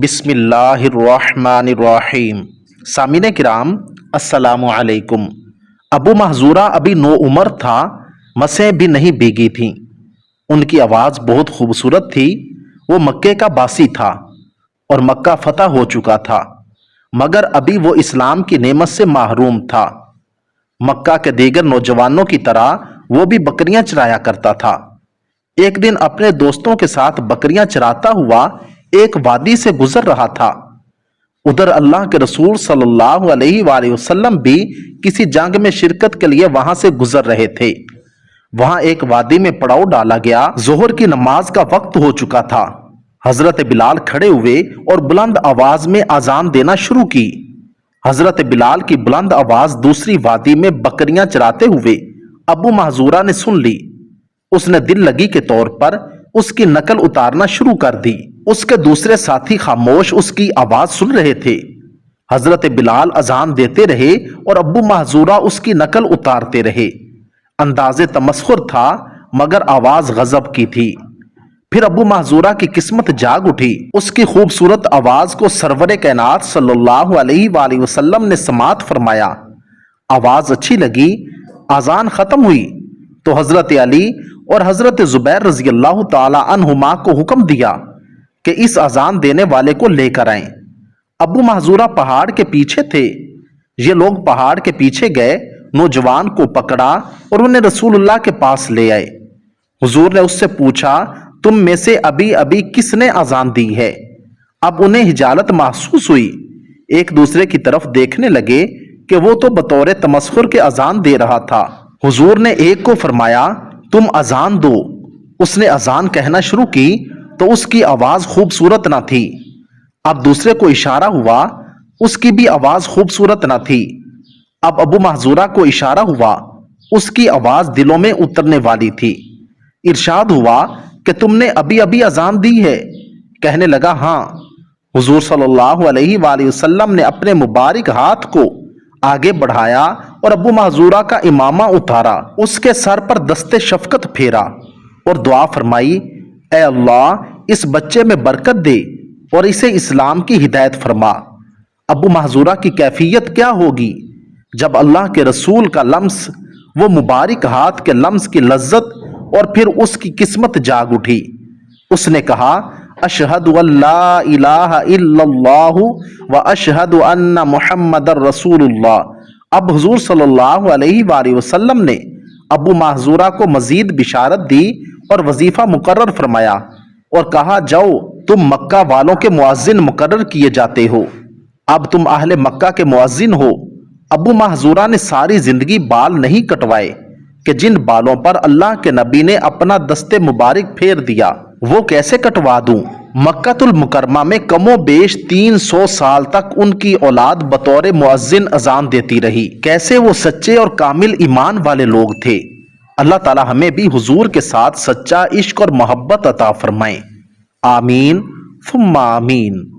بسم اللہ الرحمن الرحیم۔ سامعین کرام السلام علیکم۔ ابو محذورہ ابھی نو عمر تھا، مسیں بھی نہیں بھیگی تھیں۔ ان کی آواز بہت خوبصورت تھی۔ وہ مکے کا باسی تھا اور مکہ فتح ہو چکا تھا، مگر ابھی وہ اسلام کی نعمت سے محروم تھا۔ مکہ کے دیگر نوجوانوں کی طرح وہ بھی بکریاں چرایا کرتا تھا۔ ایک دن اپنے دوستوں کے ساتھ بکریاں چراتا ہوا ایک وادی سے گزر رہا تھا۔ ادھر اللہ کے رسول صلی اللہ علیہ وآلہ وسلم بھی کسی جنگ میں شرکت کے لیے وہاں سے گزر رہے تھے۔ وہاں ایک وادی میں پڑاؤ ڈالا گیا۔ ظہر کی نماز کا وقت ہو چکا تھا۔ حضرت بلال کھڑے ہوئے اور بلند آواز میں اذان دینا شروع کی۔ حضرت بلال کی بلند آواز دوسری وادی میں بکریاں چراتے ہوئے ابو محذورہ نے سن لی۔ اس نے دل لگی کے طور پر اس کی نقل اتارنا شروع کر دی۔ اس کے دوسرے ساتھی خاموش اس کی آواز سن رہے تھے۔ حضرت بلال اذان دیتے رہے اور ابو محذورہ اس کی نقل اتارتے رہے۔ انداز تمسخر تھا مگر آواز غضب کی تھی۔ پھر ابو محذورہ کی قسمت جاگ اٹھی۔ اس کی خوبصورت آواز کو سرور کائنات صلی اللہ علیہ وآلہ وسلم نے سماعت فرمایا۔ آواز اچھی لگی۔ اذان ختم ہوئی تو حضرت علی اور حضرت زبیر رضی اللہ تعالی عنہما کو حکم دیا کہ اس اذان دینے والے کو لے کر آئیں۔ ابو محذورہ پہاڑ کے پیچھے تھے۔ یہ لوگ پہاڑ کے پیچھے گئے، نوجوان کو پکڑا اور انہیں رسول اللہ کے پاس لے آئے۔ حضور نے اس سے پوچھا، تم میں سے ابھی ابھی کس نے اذان دی ہے؟ اب انہیں حجالت محسوس ہوئی۔ ایک دوسرے کی طرف دیکھنے لگے کہ وہ تو بطور تمسخر کے اذان دے رہا تھا۔ حضور نے ایک کو فرمایا، تم اذان دو۔ اس نے اذان کہنا شروع کی تو اس کی آواز خوبصورت نہ تھی۔ اب دوسرے کو اشارہ ہوا، اس کی بھی آواز خوبصورت نہ تھی۔ اب ابو محذورہ کو اشارہ ہوا، اس کی آواز دلوں میں اترنے والی تھی۔ ارشاد ہوا کہ تم نے ابھی ابھی اذان دی ہے؟ کہنے لگا ہاں۔ حضور صلی اللہ علیہ وآلہ وسلم نے اپنے مبارک ہاتھ کو آگے بڑھایا اور ابو محذورہ کا امامہ اتارا، اس کے سر پر دست شفقت پھیرا اور دعا فرمائی، اے اللہ اس بچے میں برکت دے اور اسے اسلام کی ہدایت فرما۔ ابو محذورہ کی کیفیت کیا ہوگی جب اللہ کے رسول کا لمس، وہ مبارک ہاتھ کے لمس کی لذت اور پھر اس کی قسمت جاگ اٹھی۔ اس نے کہا، اشہد ان لا الہ الا اللہ و اشہد ان محمد رسول اللہ۔ اب حضور صلی اللہ علیہ وآلہ وسلم نے ابو محذورہ کو مزید بشارت دی اور وظیفہ مقرر فرمایا اور کہا، جاؤ تم مکہ والوں کے مؤذن مقرر کیے جاتے ہو، اب تم اہل مکہ کے مؤذن ہو۔ ابو محذورہ نے ساری زندگی بال نہیں کٹوائے کہ جن بالوں پر اللہ کے نبی نے اپنا دست مبارک پھیر دیا وہ کیسے کٹوا دوں؟ مکۃ المکرمہ میں کم و بیش 300 سال تک ان کی اولاد بطور مؤذن اذان دیتی رہی۔ کیسے وہ سچے اور کامل ایمان والے لوگ تھے۔ اللہ تعالی ہمیں بھی حضور کے ساتھ سچا عشق اور محبت عطا فرمائے۔ آمین ثم آمین۔